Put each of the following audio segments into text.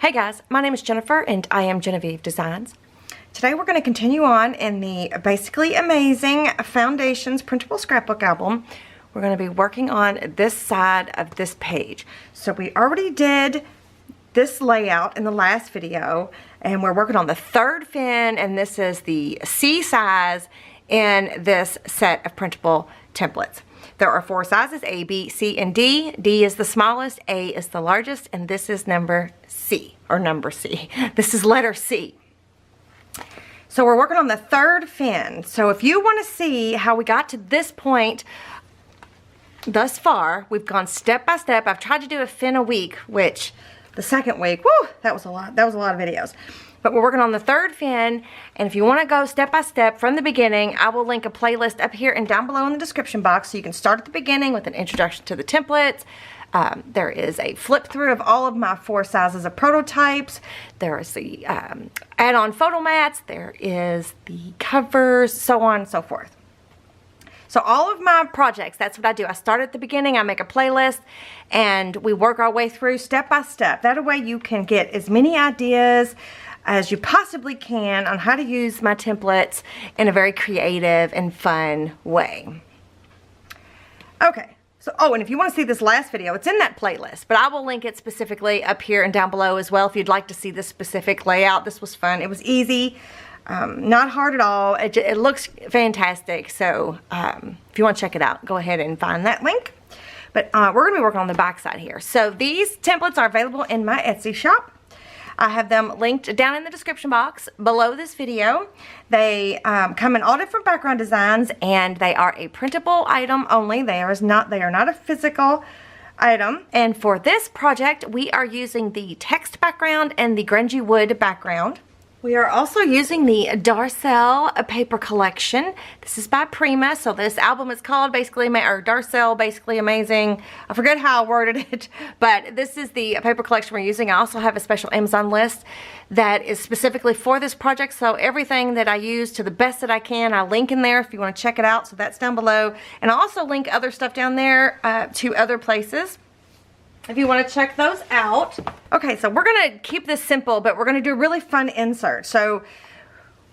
Hey guys, my name is Jennifer and I am Genevieve Designs. Today we're going to continue on in the Basically Amazing Foundations printable scrapbook album. We're going to be working on this side of this page. So we already did this layout in the last video and we're working on the third fin, and this is the C size in this set of printable templates. There are 4 sizes, A, B, C, and D. D is the smallest, A is the largest, and this is number C, or number C. This is letter C. So we're working on the third fin. So if you want to see how we got to this point thus far, we've gone step by step. I've tried to do a fin a week, which the second week, whoo, that was a lot. That was a lot of videos. But we're working on the third fin, and if you want to go step by step from the beginning, I will link a playlist up here and down below in the description box, so you can start at the beginning with an introduction to the templates. There is a flip through of all of my 4 sizes of prototypes. There is the add-on photo mats. There is the covers, so on and so forth. So all of my projects, that's what I do. I start at the beginning, I make a playlist, and we work our way through step by step. That way you can get as many ideas as you possibly can on how to use my templates in a very creative and fun way. Okay, so, oh, and if you want to see this last video, it's in that playlist, but I will link it specifically up here and down below as well if you'd like to see this specific layout. This was fun. It was easy, not hard at all. It looks fantastic, so if you want to check it out, go ahead and find that link. But we're going to be working on the back side here. So these templates are available in my Etsy shop. I have them linked down in the description box below this video. They come in all different background designs, and they are a printable item only. They are not a physical item. And for this project, we are using the text background and the grungy wood background. We are also using the Darcelle paper collection. This is by Prima, so this album is called Darcelle Basically Amazing. I forget how I worded it, but this is the paper collection we're using. I also have a special Amazon list that is specifically for this project, so everything that I use to the best that I can, I link in there if you want to check it out, so that's down below. And I also link other stuff down there to other places if you want to check those out. Okay, so we're going to keep this simple, but we're going to do a really fun insert. So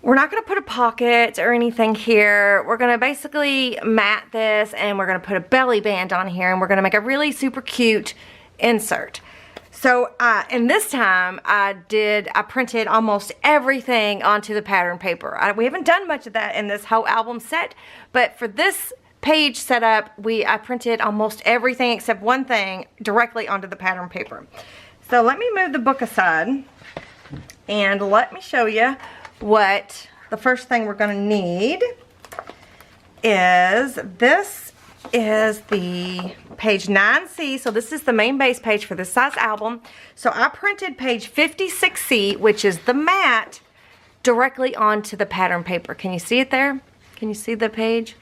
we're not going to put a pocket or anything here. We're going to basically mat this, and we're going to put a belly band on here, and we're going to make a really super cute insert. So, and this time I printed almost everything onto the pattern paper. We haven't done much of that in this whole album set, but for this page setup, I printed almost everything except one thing directly onto the pattern paper. So let me move the book aside and let me show you what the first thing we're going to need is. This is the page 9C, so this is the main base page for this size album. So I printed page 56C, which is the mat, directly onto the pattern paper. Can you see it there? Can you see the page?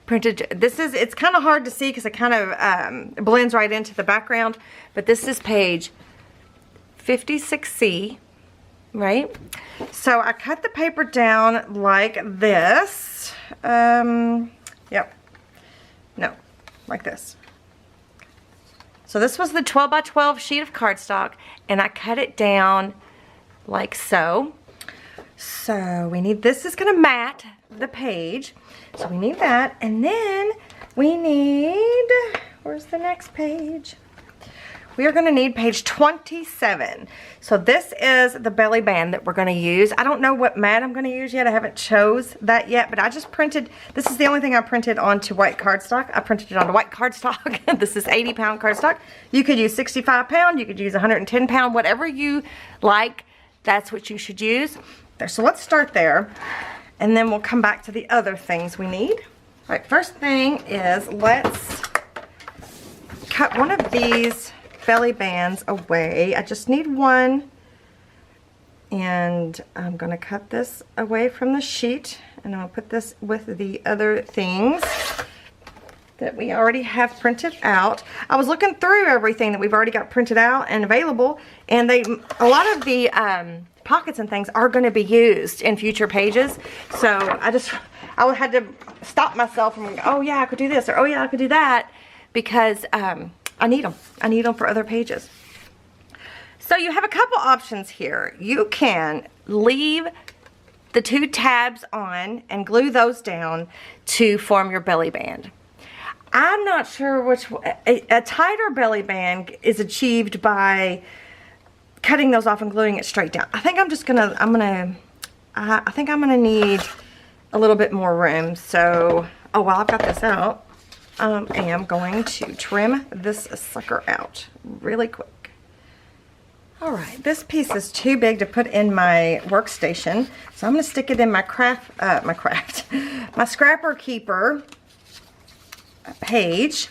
Printed. It's kind of hard to see because it kind of blends right into the background, but this is page 56C, right? So I cut the paper down like this. Yep. No, like this. So this was the 12 by 12 sheet of cardstock, and I cut it down like so. So we need, this is going to mat the page, so we need that, and then we need, where's the next page? We are going to need page 27. So this is the belly band that we're going to use. I don't know what mat I'm going to use yet. I haven't chose that yet, but I just printed, this is the only thing I printed onto white cardstock. I printed it onto white cardstock. This is 80-pound cardstock. You could use 65-pound, you could use 110-pound, whatever you like, that's what you should use. So let's start there, and then we'll come back to the other things we need. All right, first thing is let's cut one of these belly bands away. I just need one, and I'm going to cut this away from the sheet, and I'll put this with the other things that we already have printed out. I was looking through everything that we've already got printed out and available, and a lot of the pockets and things are going to be used in future pages. So I had to stop myself from, oh yeah, I could do this, or oh yeah, I could do that, because I need them. I need them for other pages. So you have a couple options here. You can leave the 2 tabs on and glue those down to form your belly band. I'm not sure which a tighter belly band is achieved by cutting those off and gluing it straight down. I think I think I'm gonna need a little bit more room. So, oh, while I've got this out, I am going to trim this sucker out really quick. All right, this piece is too big to put in my workstation, so I'm gonna stick it in my my Scrapper Keeper page.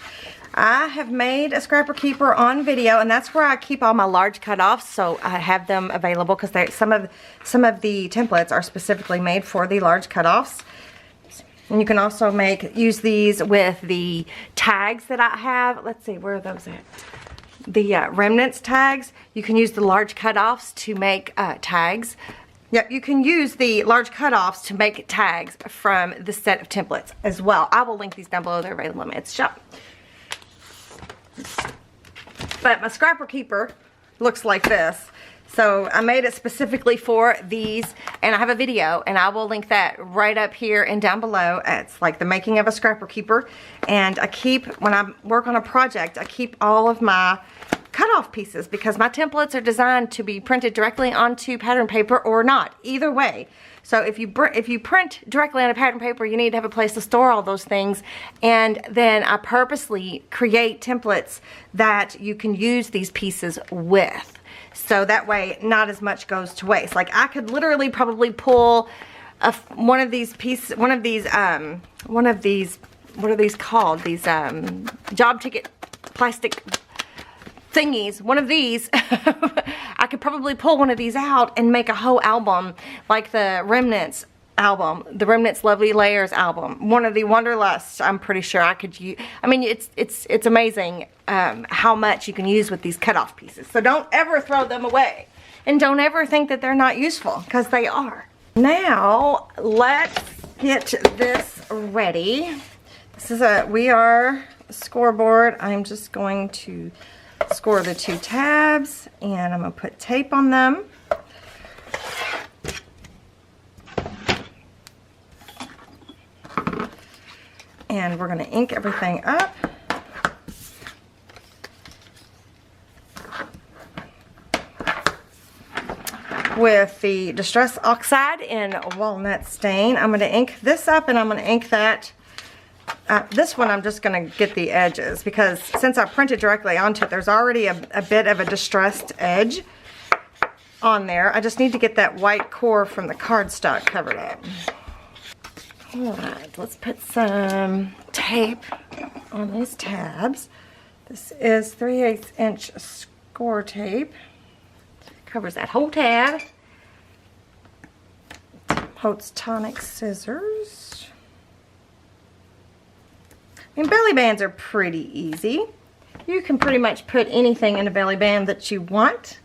I have made a Scrapper Keeper on video, and that's where I keep all my large cutoffs, so I have them available because some of the templates are specifically made for the large cutoffs. And you can also use these with the tags that I have. Let's see, where are those at? The remnants tags. You can use the large cutoffs to make tags. Yep, you can use the large cutoffs to make tags from the set of templates as well. I will link these down below. They're available in my Etsy shop. But my Scrapper Keeper looks like this. So I made it specifically for these, and I have a video, and I will link that right up here and down below. It's like the making of a Scrapper Keeper. And I keep, when I work on a project, I keep all of my cutoff pieces because my templates are designed to be printed directly onto pattern paper or not, either way. So if you print directly on a pattern paper, you need to have a place to store all those things. And then I purposely create templates that you can use these pieces with. So that way, not as much goes to waste. Like I could literally probably pull one of these pieces, what are these called? These job ticket plastic thingies. One of these, I could probably pull one of these out and make a whole album, like the Remnants album, the Remnants Lovely Layers album, one of the Wanderlust. I'm pretty sure I could use. I mean, it's amazing how much you can use with these cutoff pieces. So don't ever throw them away, and don't ever think that they're not useful, because they are. Now let's get this ready. This is we are scoreboard. I'm just going to score the 2 tabs, and I'm gonna put tape on them. And we're going to ink everything up. With the Distress Oxide in Walnut Stain. I'm going to ink this up, and I'm going to ink that. This one I'm just going to get the edges, because since I printed directly onto it, there's already a bit of a distressed edge on there. I just need to get that white core from the cardstock covered up. Alright, let's put some tape on these tabs. This is 3/8 inch score tape. Covers that whole tab. Holtz Tonic scissors. I mean, belly bands are pretty easy. You can pretty much put anything in a belly band that you want.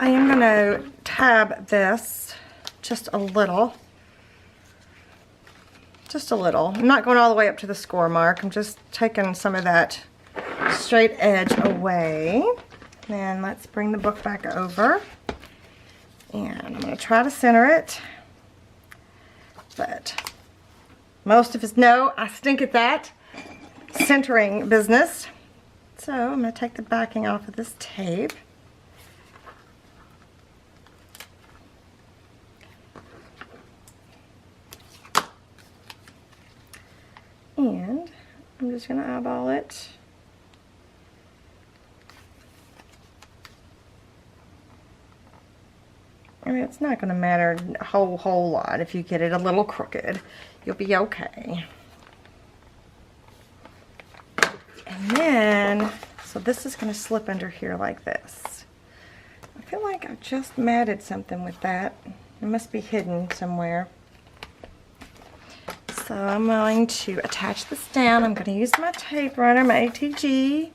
I am going to tab this just a little. Just a little. I'm not going all the way up to the score mark. I'm just taking some of that straight edge away. Then let's bring the book back over. And I'm going to try to center it. But most of us know I stink at that centering business. So I'm going to take the backing off of this tape. And I'm just going to eyeball it. I mean, it's not going to matter a whole lot if you get it a little crooked. You'll be okay. And then, so this is going to slip under here like this. I feel like I just matted something with that. It must be hidden somewhere. So I'm going to attach this down. I'm going to use my tape runner, my ATG.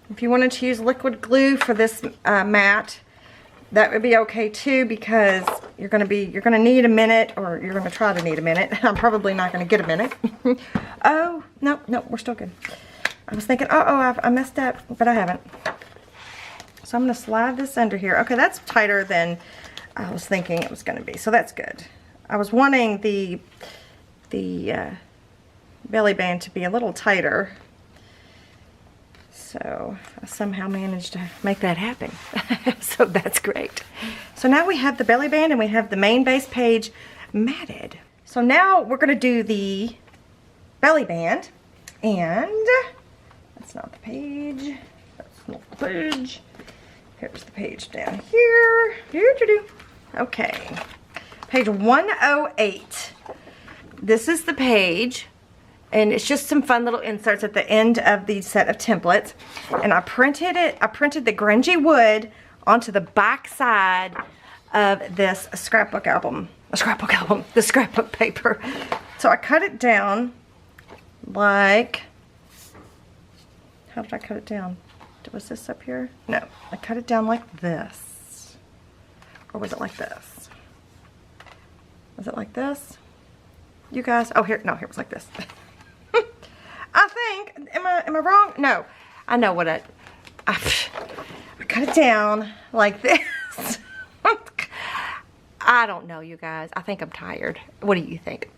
If you wanted to use liquid glue for this mat, that would be okay too, because you're gonna need a minute, or you're gonna try to need a minute. I'm probably not gonna get a minute. Oh, no, we're still good. I was thinking, I messed up, but I haven't. So I'm gonna slide this under here. Okay, that's tighter than I was thinking it was gonna be, so that's good. I was wanting the belly band to be a little tighter. So I somehow managed to make that happen. So that's great. So now we have the belly band and we have the main base page matted. So now we're gonna do the belly band, and that's not the page. That's not the page. Here's the page down here. Okay. Page 108. This is the page. And it's just some fun little inserts at the end of the set of templates. And I printed the grungy wood onto the back side of this scrapbook album. The scrapbook paper. So I cut it down like, how did I cut it down? Was this up here? No, I cut it down like this. Or was it like this? Was it like this? You guys, oh here, no, here it was like this. I think, am I wrong? No, I know what I cut it down like this. I don't know, you guys. I think I'm tired. What do you think?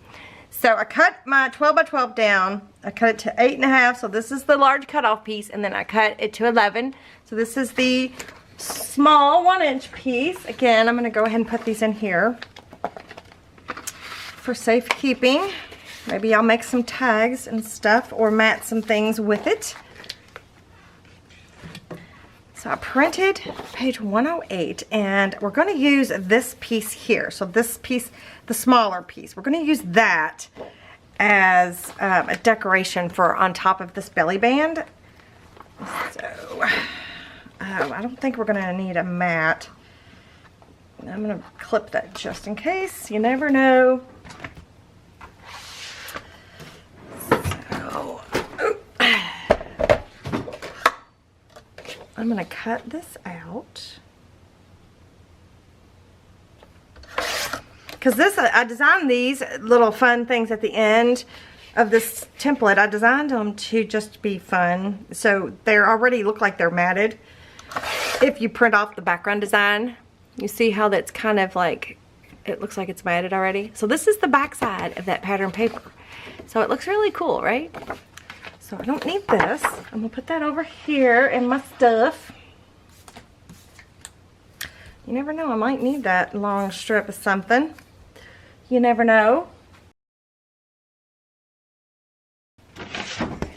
So I cut my 12 by 12 down. I cut it to 8.5. So this is the large cutoff piece, and then I cut it to 11. So this is the small 1-inch piece. Again, I'm going to go ahead and put these in here for safekeeping. Maybe I'll make some tags and stuff or mat some things with it. So I printed page 108, and we're going to use this piece here. So this piece, the smaller piece, we're going to use that as a decoration for on top of this belly band. So I don't think we're going to need a mat. I'm going to clip that just in case. You never know. I'm going to cut this out. Because I designed these little fun things at the end of this template. I designed them to just be fun. So they already look like they're matted. If you print off the background design, you see how that's kind of like, it looks like it's matted already. So this is the back side of that pattern paper. So it looks really cool, right? So I don't need this. I'm going to put that over here in my stuff. You never know, I might need that long strip of something. You never know.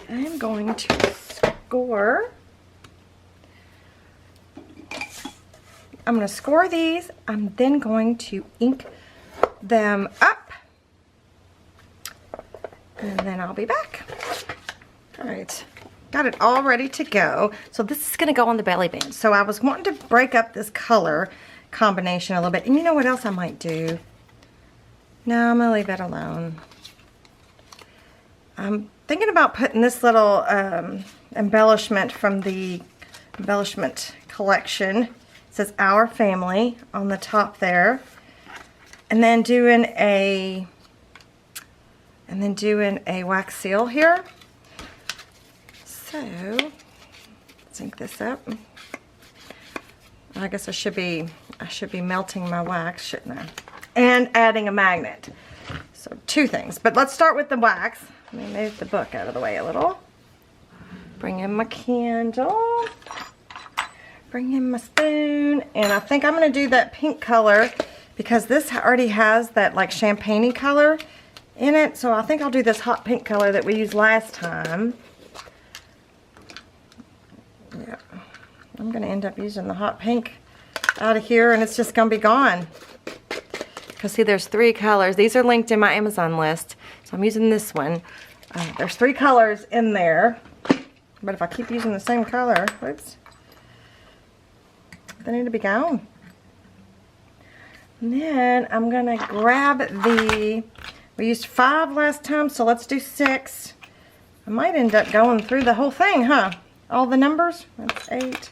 I'm going to score. I'm going to score these. I'm then going to ink them up. And then I'll be back. Alright, got it all ready to go. So this is going to go on the belly band. So I was wanting to break up this color combination a little bit. And you know what else I might do? No, I'm going to leave it alone. I'm thinking about putting this little embellishment from the Embellishment Collection. It says Our Family on the top there. And then doing a wax seal here. So, let's ink this up. I guess I should be melting my wax, shouldn't I? And adding a magnet. So 2 things. But let's start with the wax. Let me move the book out of the way a little. Bring in my candle. Bring in my spoon. And I think I'm going to do that pink color because this already has that like champagne-y color in it. So I think I'll do this hot pink color that we used last time. Yeah, I'm going to end up using the hot pink out of here, and it's just going to be gone. Because see, there's 3 colors. These are linked in my Amazon list, so I'm using this one. There's 3 colors in there, but if I keep using the same color, whoops, they need to be gone. And then I'm going to grab we used 5 last time, so let's do 6. I might end up going through the whole thing, huh? All the numbers. That's 8.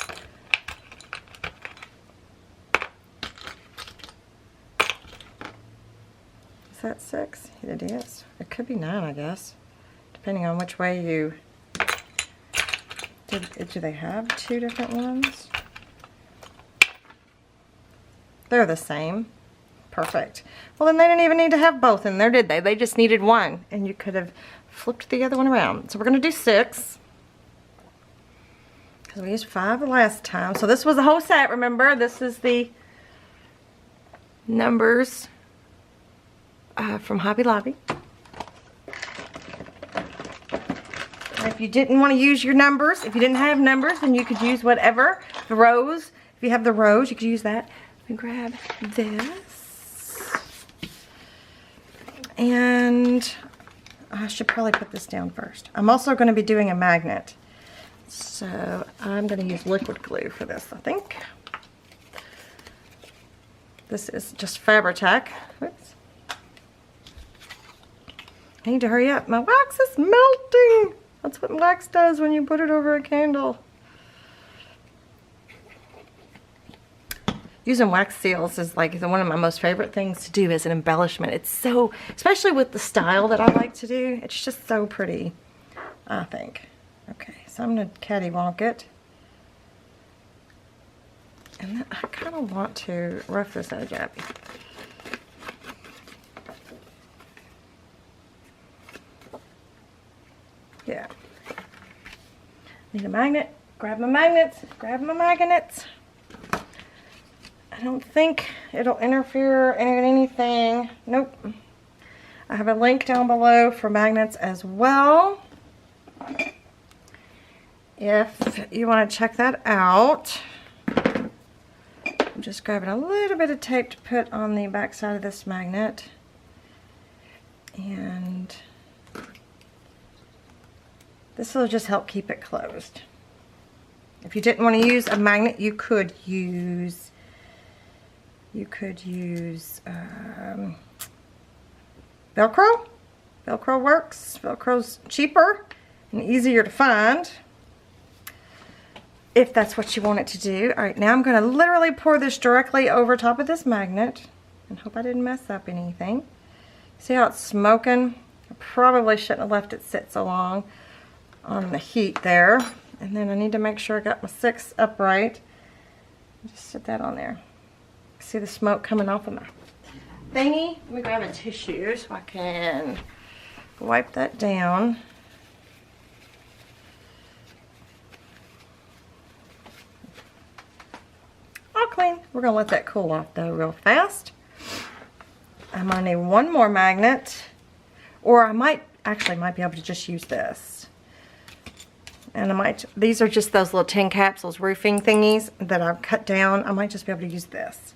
that 6? It is. It could be 9, I guess, depending on which way you... Do they have 2 different ones? They're the same. Perfect. Well, then they didn't even need to have both in there, did they? They just needed one, and you could have flipped the other one around. So we're going to do 6. Because we used 5 the last time. So this was the whole set, remember? This is the numbers from Hobby Lobby. If you didn't want to use your numbers, if you didn't have numbers, then you could use whatever. The rows. If you have the rows, you could use that. Let me grab this. And I should probably put this down first. I'm also going to be doing a magnet. So I'm going to use liquid glue for this, I think. This is just Fabri-Tac. Oops. I need to hurry up. My wax is melting. That's what wax does when you put it over a candle. Using wax seals is like one of my most favorite things to do as an embellishment. It's so, especially with the style that I like to do, it's just so pretty, I think. Okay, so I'm going to cattywonk it. And then I kind of want to rough this edge up. Yeah. Need a magnet. Grab my magnets. Grab my magnets. I don't think it'll interfere in anything. Nope. I have a link down below for magnets as well. If you want to check that out. I'm just grabbing a little bit of tape to put on the back side of this magnet. And this will just help keep it closed. If you didn't want to use a magnet, you could use Velcro. Velcro works. Velcro's cheaper and easier to find if that's what you want it to do. All right, now I'm going to literally pour this directly over top of this magnet and hope I didn't mess up anything. See how it's smoking? I probably shouldn't have left it sit so long on the heat there. And then I need to make sure I got my 6 upright. Just sit that on there. See the smoke coming off of my thingy? Let me grab a tissue so I can wipe that down. All clean. We're going to let that cool off though real fast. I'm going to need one more magnet. Or I might be able to just use this. And these are just those little tin caps, those roofing thingies that I've cut down. I might just be able to use this.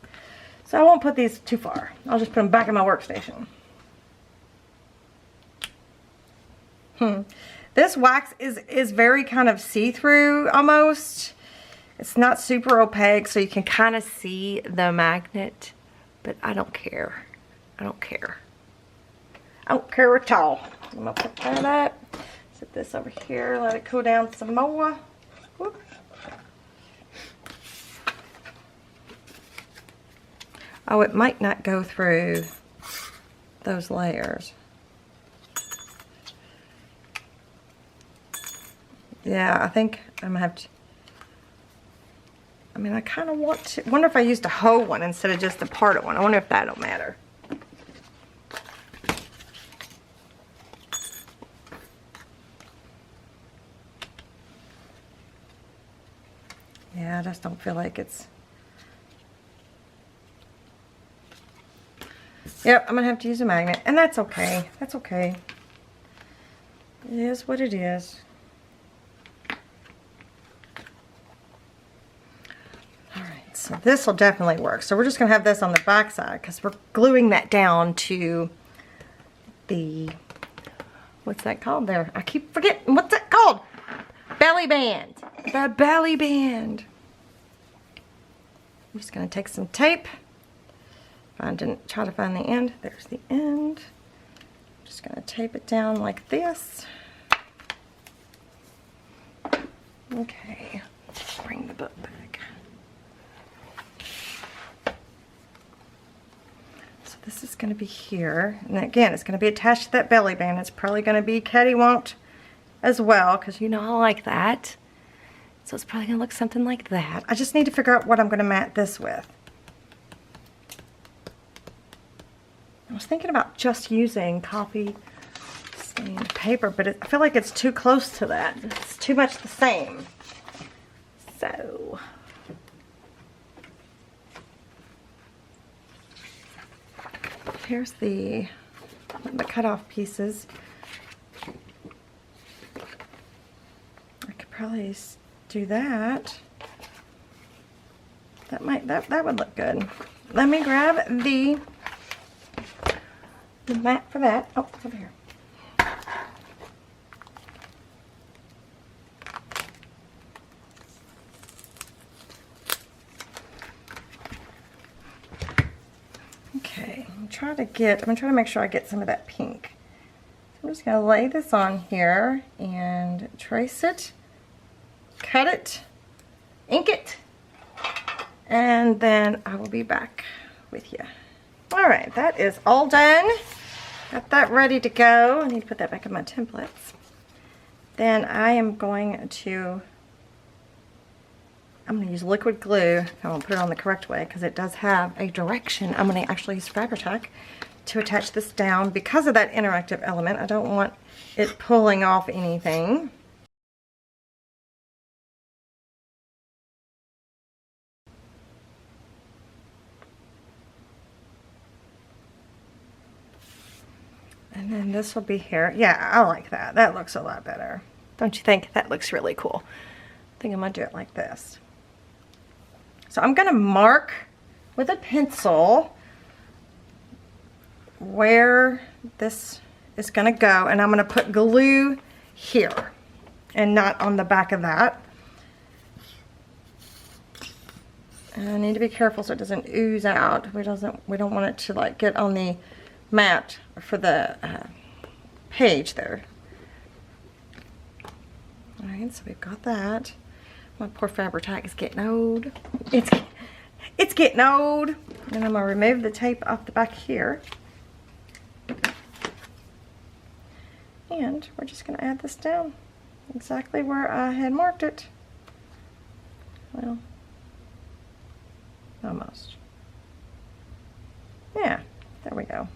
So I won't put these too far. I'll just put them back in my workstation. This wax is very kind of see-through almost. It's not super opaque, so you can kind of see the magnet, but I don't care. I don't care. I don't care at all. I'm gonna put that up. Set this over here, let it cool down some more. Whoop. Oh, it might not go through those layers. Yeah, I think I'm gonna have to. I mean, I kind of want to. Wonder if I used a whole one instead of just a part of one. I wonder if that'll matter. Yeah, I just don't feel like it's... Yep, I'm going to have to use a magnet. And that's okay. That's okay. It is what it is. Alright, so this will definitely work. So we're just going to have this on the back side because we're gluing that down to the... What's that called there? I keep forgetting. What's that called? Belly band. The belly band. I'm just going to take some tape. Try to find the end. There's the end. I'm just going to tape it down like this. Okay. Bring the book back. So this is going to be here. And again, it's going to be attached to that belly band. It's probably going to be cattywamped as well, because you know I like that. So it's probably going to look something like that. I just need to figure out what I'm going to mat this with. I was thinking about just using copy stained paper, but I feel like it's too close to that. It's too much the same. So here's the cut-off pieces. I could probably do that. That would look good. Let me grab the mat for that. Oh, it's over here. Okay, I'm trying to make sure I get some of that pink. So I'm just gonna lay this on here and trace it, cut it, ink it, and then I will be back with you. All right, that is all done. Got that ready to go. I need to put that back in my templates. Then I'm going to use liquid glue. I won't put it on the correct way because it does have a direction. I'm going to actually use Fabri-Tac to attach this down because of that interactive element. I don't want it pulling off anything. And then this will be here. Yeah, I like that. That looks a lot better. Don't you think? That looks really cool. I think I'm going to do it like this. So I'm going to mark with a pencil where this is going to go. And I'm going to put glue here and not on the back of that. And I need to be careful so it doesn't ooze out. We don't want it to like get on the mat for the page there. Alright, so we've got that. My poor Fabri-Tac is getting old. It's getting old. And I'm going to remove the tape off the back here. And we're just going to add this down exactly where I had marked it. Well, almost. Yeah, there we go.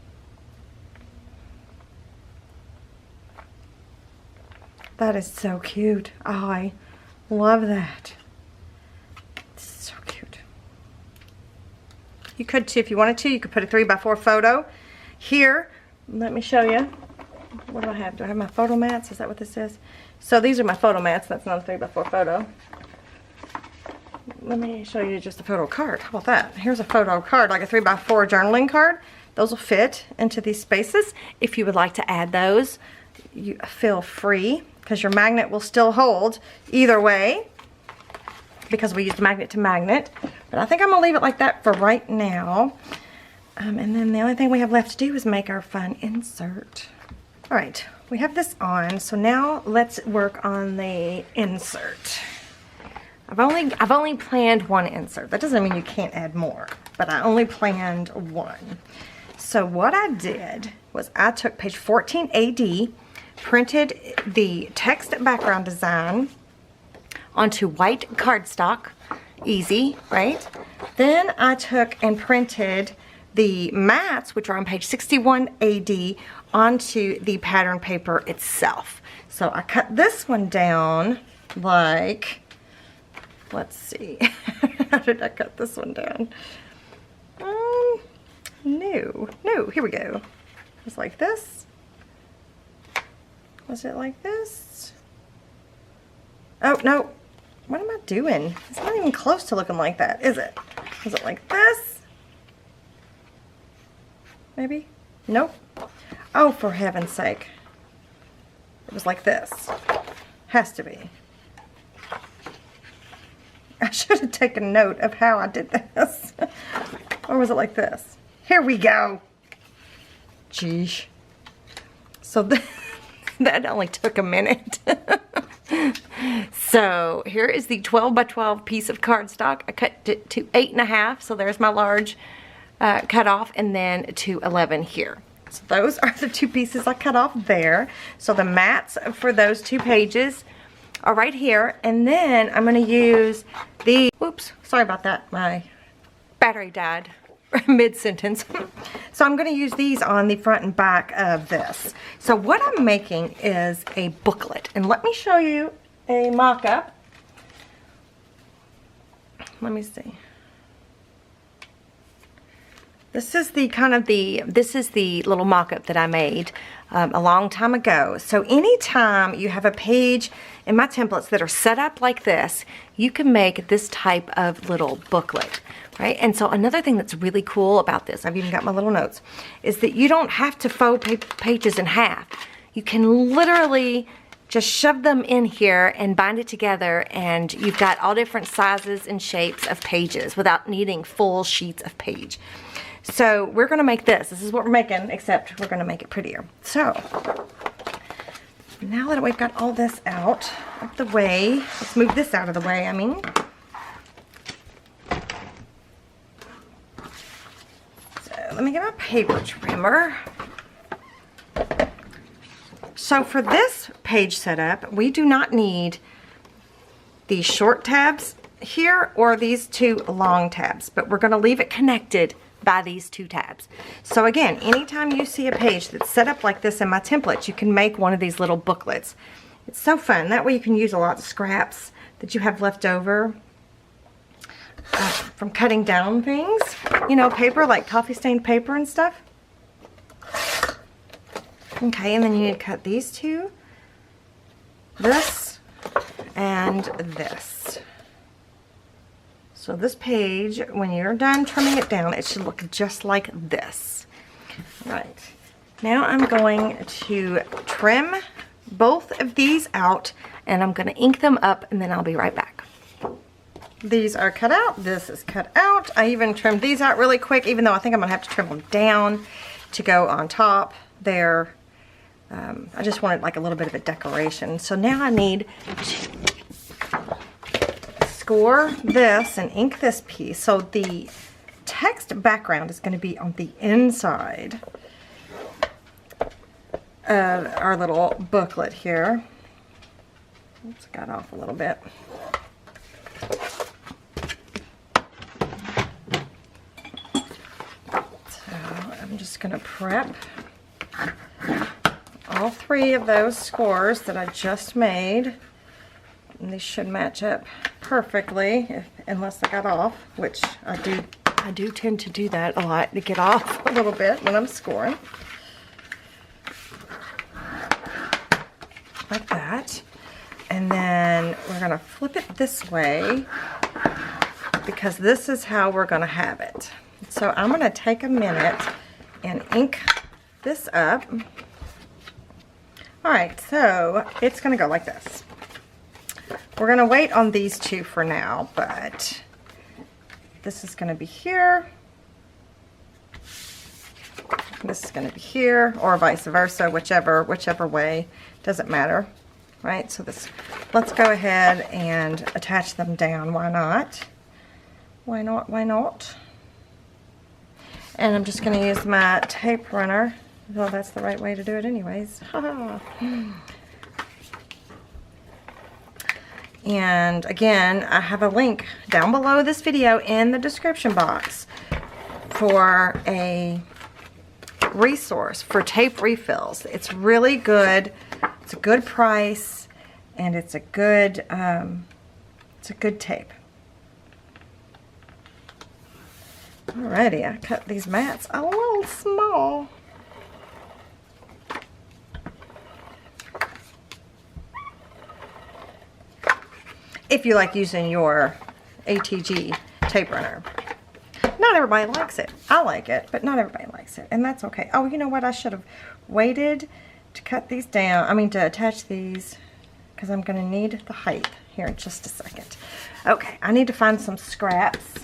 That is so cute. I love that. It's so cute. You could too, if you wanted to, you could put a 3x4 photo here. Let me show you. What do I have? Do I have my photo mats? Is that what this is? So these are my photo mats. That's not a 3x4 photo. Let me show you just a photo card. How about that? Here's a photo card, like a 3x4 journaling card. Those will fit into these spaces. If you would like to add those, you feel free, because your magnet will still hold either way, because we used magnet to magnet. But I think I'm gonna leave it like that for right now. And then the only thing we have left to do is make our fun insert. All right, we have this on, so now let's work on the insert. I've only planned one insert. That doesn't mean you can't add more, but I only planned one. So what I did was I took page 14 AD, printed the text background design onto white cardstock, easy, right? Then I took and printed the mats, which are on page 61 AD, onto the pattern paper itself. So I cut this one down like, let's see, how did I cut this one down? No, here we go. It's like this. Was it like this? Oh, no. What am I doing? It's not even close to looking like that, is it? Was it like this? Maybe? Nope. Oh, for heaven's sake. It was like this. Has to be. I should have taken note of how I did this. Or was it like this? Here we go. Geesh. So that only took a minute. So here is the 12 by 12 piece of cardstock. I cut it to 8.5, so there's my large cut off, and then 211 here. So those are the 2 pieces I cut off there. So the mats for those 2 pages are right here, and then I'm going to use the, whoops, sorry about that, my battery died mid-sentence. So I'm going to use these on the front and back of this. So what I'm making is a booklet, and let me show you a mock-up. Let me see. This is the this is the little mock-up that I made a long time ago. So anytime you have a page in my templates that are set up like this, you can make this type of little booklet, right? And so another thing that's really cool about this, I've even got my little notes, is that you don't have to fold pages in half. You can literally just shove them in here and bind it together, and you've got all different sizes and shapes of pages without needing full sheets of page. So we're going to make this. This is what we're making, except we're going to make it prettier. So now that we've got all this out of the way, let's move this out of the way, I mean. So let me get my paper trimmer. So for this page setup, we do not need these short tabs here or these 2 long tabs, but we're going to leave it connected by these 2 tabs. So again, anytime you see a page that's set up like this in my templates, you can make one of these little booklets. It's so fun. That way you can use a lot of scraps that you have left over from cutting down things. You know, paper, like coffee stained paper and stuff. Okay, and then you need to cut these 2, this, and this. So this page, when you're done trimming it down, it should look just like this. Right. Now I'm going to trim both of these out, and I'm going to ink them up, and then I'll be right back. These are cut out. This is cut out. I even trimmed these out really quick, even though I think I'm going to have to trim them down to go on top there. I just wanted like a little bit of a decoration. So now I need to score this and ink this piece. So the text background is going to be on the inside of our little booklet here. Oops, got off a little bit. So I'm just going to prep all 3 of those scores that I just made. And these should match up perfectly, unless I got off, which I do tend to do that a lot, to get off a little bit when I'm scoring. Like that. And then we're going to flip it this way, because this is how we're going to have it. So I'm going to take a minute and ink this up. Alright, so it's going to go like this. We're going to wait on these 2 for now, but this is going to be here. This is going to be here, or vice versa, whichever way, doesn't matter. Right, so this, let's go ahead and attach them down. Why not? Why not? Why not? And I'm just going to use my tape runner. Well, that's the right way to do it anyways. And again, I have a link down below this video in the description box for a resource for tape refills. It's really good. It's a good price, and it's a good tape. Alrighty, I cut these mats a little small. If you like using your ATG tape runner. Not everybody likes it. I like it, but not everybody likes it, and that's okay. Oh, you know what? I should have waited to cut these down. I mean, to attach these, because I'm going to need the height here in just a second. Okay, I need to find some scraps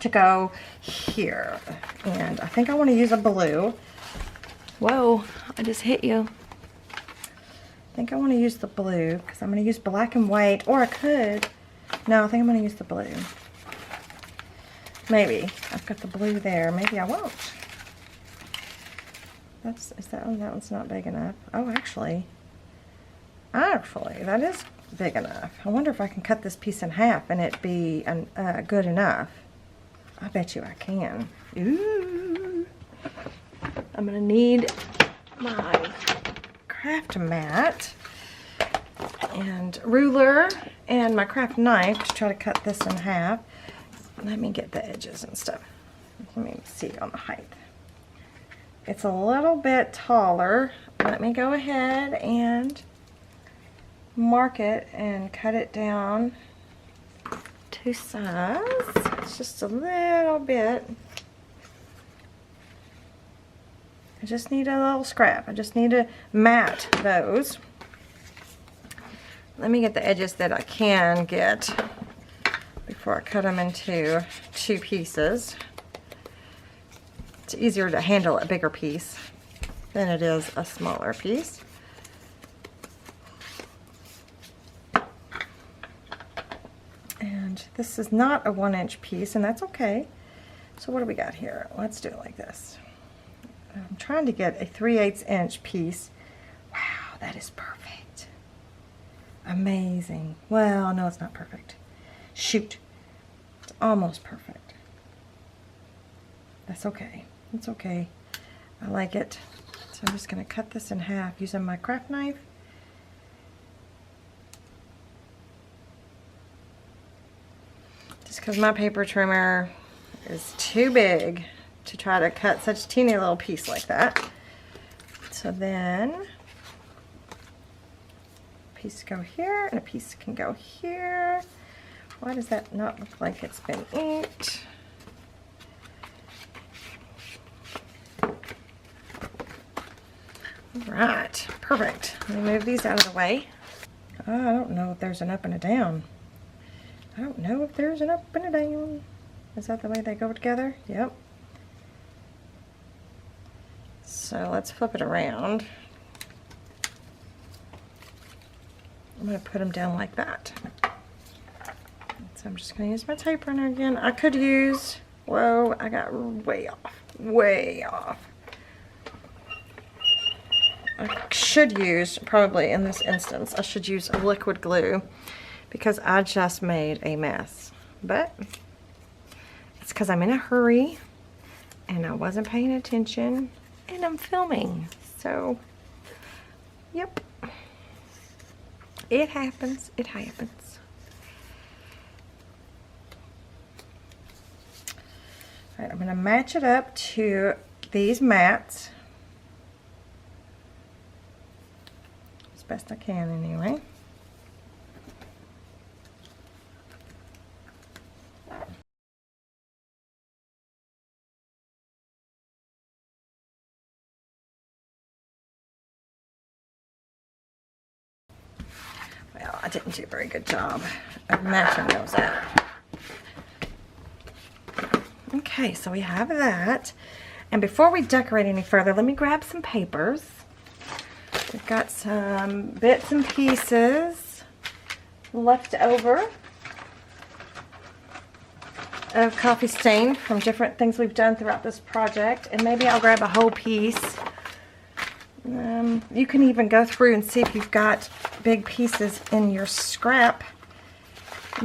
to go here, and I think I want to use a blue. Whoa, I just hit you. I think I want to use the blue, because I'm going to use black and white, or I could. No, I think I'm going to use the blue. Maybe. I've got the blue there. Maybe I won't. Is that one? That one's not big enough. Oh, actually, that is big enough. I wonder if I can cut this piece in half and it be good enough. I bet you I can. Ooh. I'm gonna need my craft mat and ruler and my craft knife to try to cut this in half. Let me get the edges and stuff. Let me see on the height. It's a little bit taller. Let me go ahead and mark it and cut it down to size. It's just a little bit. I just need a little scrap. I just need to mat those. Let me get the edges that I can get before I cut them into 2 pieces. It's easier to handle a bigger piece than it is a smaller piece. And this is not a 1-inch piece, and that's okay. So what do we got here? Let's do it like this. I'm trying to get a 3/8 inch piece. Wow, that is perfect. Amazing. Well, no, it's not perfect. Shoot. It's almost perfect. That's okay. It's okay. I like it. So I'm just going to cut this in half using my craft knife. Just because my paper trimmer is too big to try to cut such a teeny little piece like that. So then a piece go here and a piece can go here. Why does that not look like it's been inked? Right, perfect. Let me move these out of the way. Oh, I don't know if there's an up and a down. I don't know if there's an up and a down. Is that the way they go together? Yep. So let's flip it around. I'm going to put them down like that. So I'm just going to use my tape runner again. I could use, whoa, I got way off, way off. I should use, probably in this instance, I should use a liquid glue because I just made a mess. But it's because I'm in a hurry and I wasn't paying attention and I'm filming. So, yep. It happens. It happens. All right, I'm going to match it up to these mats. Best I can anyway. Well, I didn't do a very good job of matching those out. Okay, so we have that. And before we decorate any further, let me grab some papers. We've got some bits and pieces left over of coffee stain from different things we've done throughout this project, and maybe I'll grab a whole piece. You can even go through and see if you've got big pieces in your scrap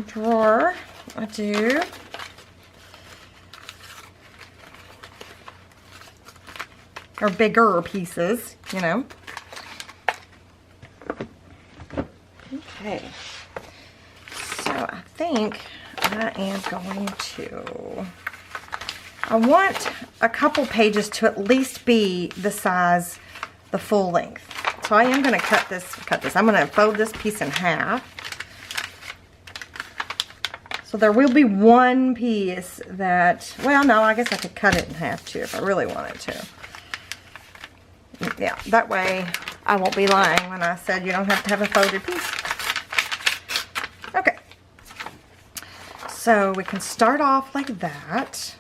drawer. I do. Or bigger pieces, you know. Okay, so I think I am going to, I want a couple pages to at least be the size, the full length. So I am going to cut this, I'm going to fold this piece in half. So there will be one piece that, well, no, I guess I could cut it in half too if I really wanted to. Yeah, that way I won't be lying when I said you don't have to have a folded piece. Okay, so we can start off like that.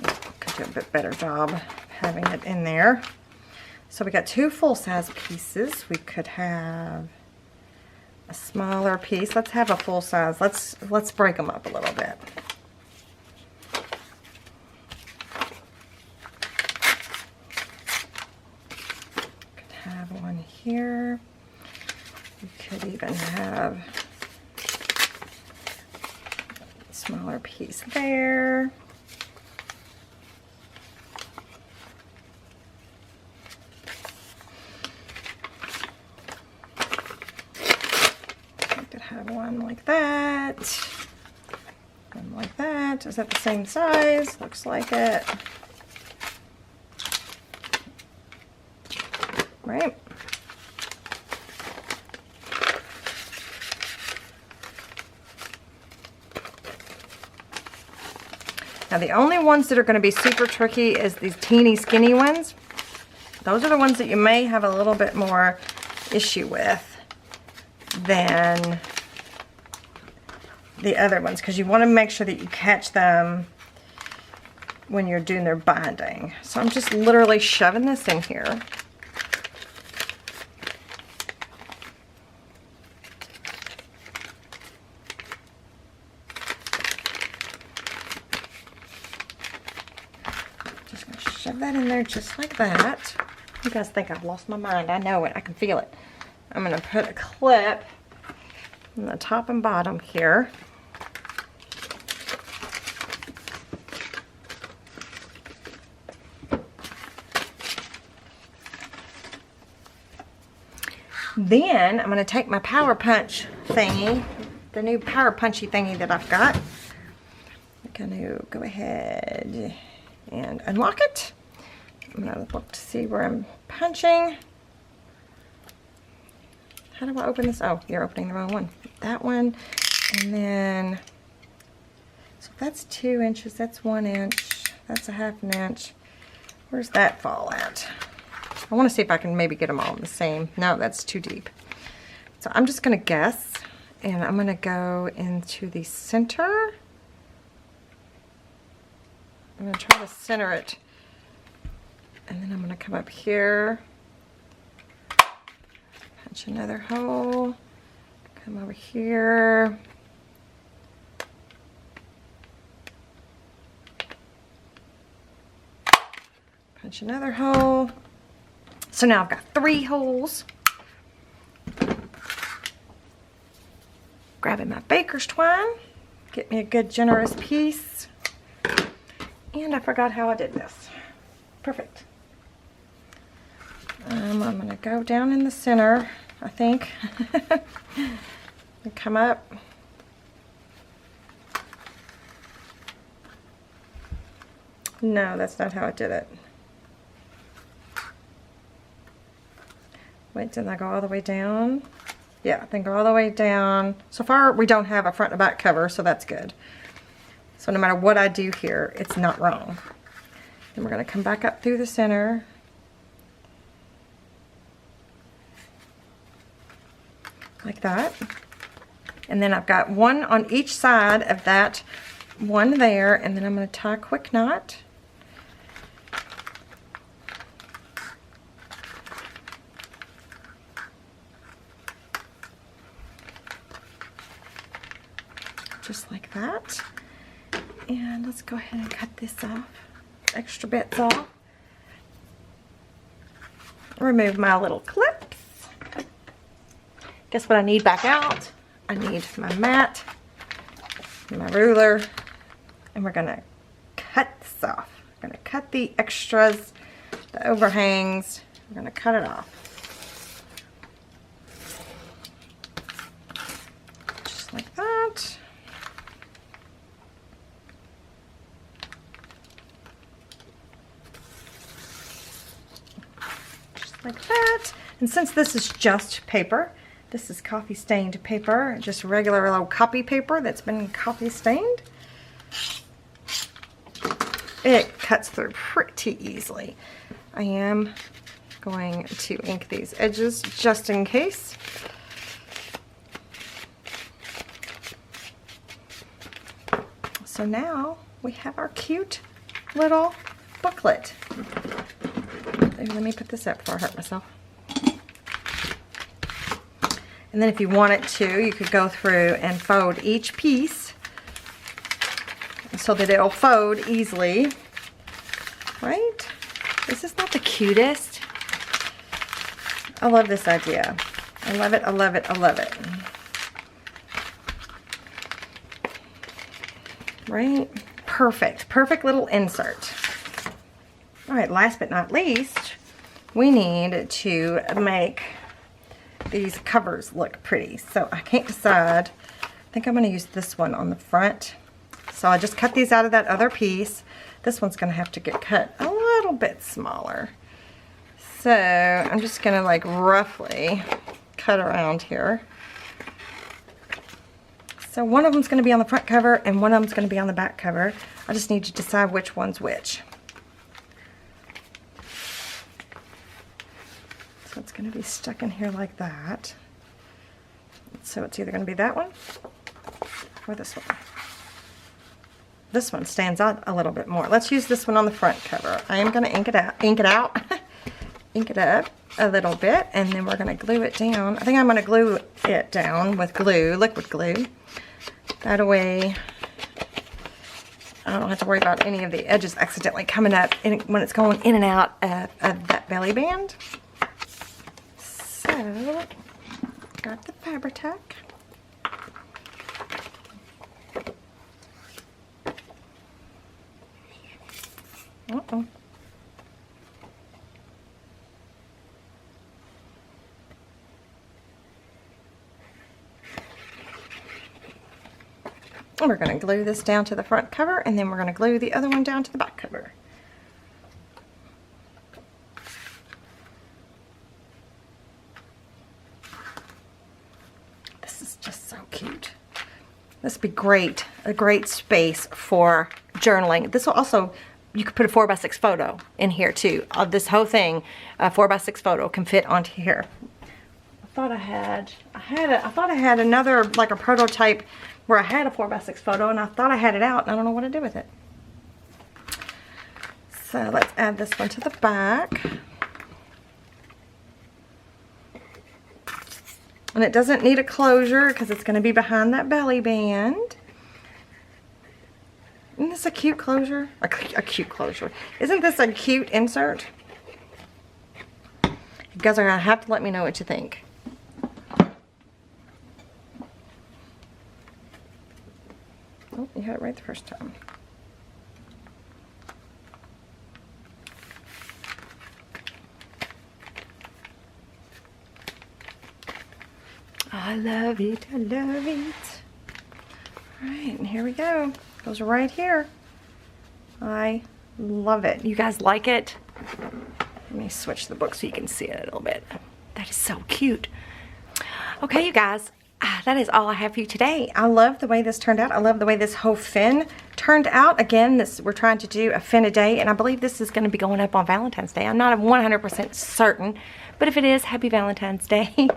I could do a bit better job having it in there. So we got 2 full-size pieces. We could have a smaller piece. Let's have a full size. Let's break them up a little bit. have one here. You could even have a smaller piece there. You could have one like that. One like that. Is that the same size? Looks like it. Right? Now the only ones that are going to be super tricky is these teeny skinny ones. Those are the ones that you may have a little bit more issue with than the other ones, because you want to make sure that you catch them when you're doing their binding. So I'm just literally shoving this in here. Just going to shove that in there just like that. You guys think I've lost my mind. I know it. I can feel it. I'm going to put a clip on the top and bottom here. Then I'm going to take my power punch thingy, the new power punchy thingy that I've got. I'm going to go ahead and unlock it. I'm going to look to see where I'm punching. How do I open this? Oh, you're opening the wrong one. That one. And then, so that's 2 inches. That's 1 inch. That's a 1/2 inch. Where's that fall at? I want to see if I can maybe get them all the same. No, that's too deep. So I'm just going to guess. And I'm going to go into the center. I'm going to try to center it. And then I'm going to come up here. Punch another hole. Come over here. Punch another hole. So now I've got 3 holes. Grabbing my baker's twine. Get me a good generous piece. And I forgot how I did this. Perfect. I'm going to go down in the center, I think. And come up. No, that's not how I did it. Wait, did I go all the way down? Yeah, then go all the way down. So far, we don't have a front and back cover, so that's good. So no matter what I do here, it's not wrong. Then we're going to come back up through the center. Like that. And then I've got one on each side of that one there, and then I'm going to tie a quick knot. Just like that. And let's go ahead and cut this off. Extra bits off. Remove my little clips. Guess what I need back out? I need my mat, my ruler, and we're gonna cut this off. We're gonna cut the extras, the overhangs. We're gonna cut it off. Just like that. Like that. And since this is just paper, this is coffee stained paper, just regular old copy paper that's been coffee stained, it cuts through pretty easily. I am going to ink these edges just in case. So now we have our cute little booklet. Let me put this up before I hurt myself. And then if you wanted to, you could go through and fold each piece so that it'll fold easily. Right? Is this not the cutest? I love this idea. I love it, I love it, I love it. Right? Perfect. Perfect little insert. All right, last but not least, we need to make these covers look pretty. So I can't decide. I think I'm going to use this one on the front. So I just cut these out of that other piece. This one's going to have to get cut a little bit smaller. So I'm just going to like roughly cut around here. So one of them's going to be on the front cover and one of them's going to be on the back cover. I just need to decide which one's which. So it's going to be stuck in here like that. So it's either going to be that one or this one. This one stands out a little bit more. Let's use this one on the front cover. I am going to ink it out, ink it up a little bit, and then we're going to glue it down. I think I'm going to glue it down with glue, liquid glue. That way I don't have to worry about any of the edges accidentally coming up when it's going in and out of that belly band. So, got the Fabri-Tac. Uh-oh. And we're going to glue this down to the front cover, and then we're going to glue the other one down to the back cover. This is just so cute. This would be great, a great space for journaling. This will also, you could put a 4x6 photo in here too. Of this whole thing, a 4x6 photo can fit onto here. I thought I had another, like a prototype where I had a 4x6 photo, and I thought I had it out, and I don't know what to do with it. So let's add this one to the back. And it doesn't need a closure because it's going to be behind that belly band. Isn't this a cute closure? A cute closure. Isn't this a cute insert? You guys are going to have to let me know what you think. Oh, you had it right the first time. I love it, I love it. Alright, and here we go. Goes right here. I love it. You guys like it? Let me switch the book so you can see it a little bit. That is so cute. Okay, you guys. That is all I have for you today. I love the way this turned out. I love the way this whole fin turned out. Again, we're trying to do a fin a day, and I believe this is going to be going up on Valentine's Day. I'm not 100% certain, but if it is, happy Valentine's Day.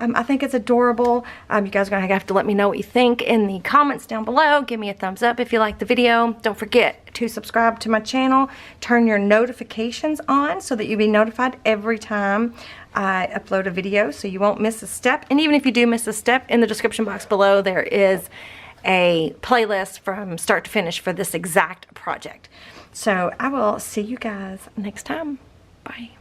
I think it's adorable. You guys are going to have to let me know what you think in the comments down below. Give me a thumbs up if you like the video. Don't forget to subscribe to my channel. Turn your notifications on so that you'll be notified every time I upload a video, so you won't miss a step. And even if you do miss a step, in the description box below there is a playlist from start to finish for this exact project. So I will see you guys next time. Bye.